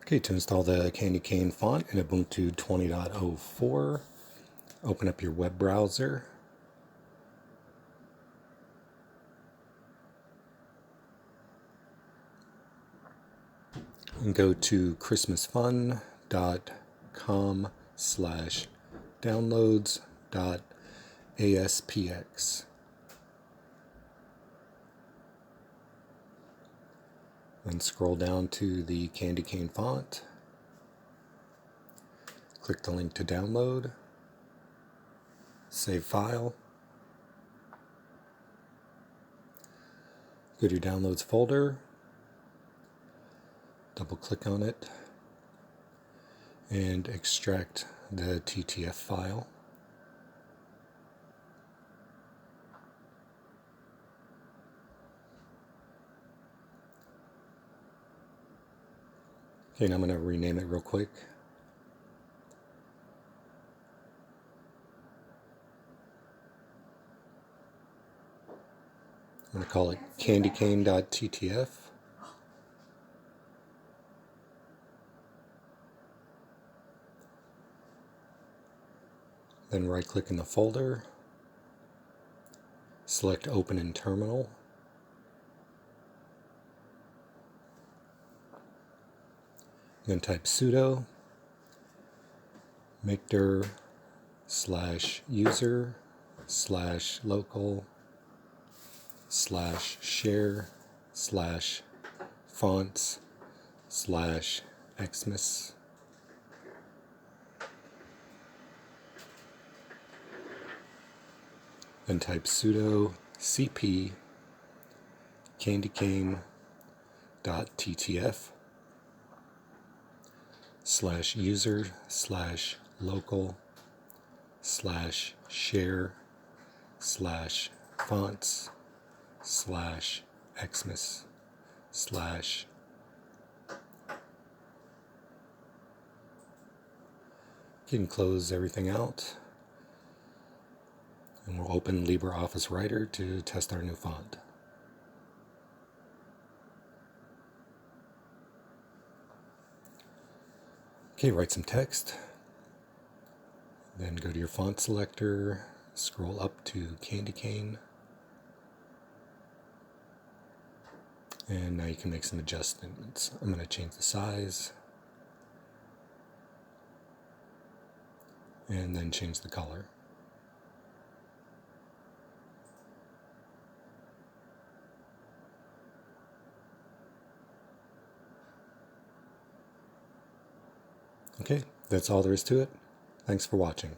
Okay, to install the candycane font in Ubuntu 20.04, open up your web browser. And go to christmasfun.com/downloads.aspx. Then scroll down to the candycane font. Click the link to download. Save file. Go to your downloads folder. Double click on it and extract the TTF file. Okay, now I'm going to rename it real quick. I'm going to call it candycane.ttf. Then right click in the folder, select Open in Terminal. Then type sudo mkdir/user/local/share/fonts/xmas. Then type sudo cp candycane.ttf/user/local/share/fonts/xmas/. You can close everything out, and we'll open LibreOffice Writer to test our new font. Okay, write some text. Then go to your font selector, scroll up to candycane, and now you can make some adjustments. I'm going to change the size, and then change the color. Okay, that's all there is to it. Thanks for watching.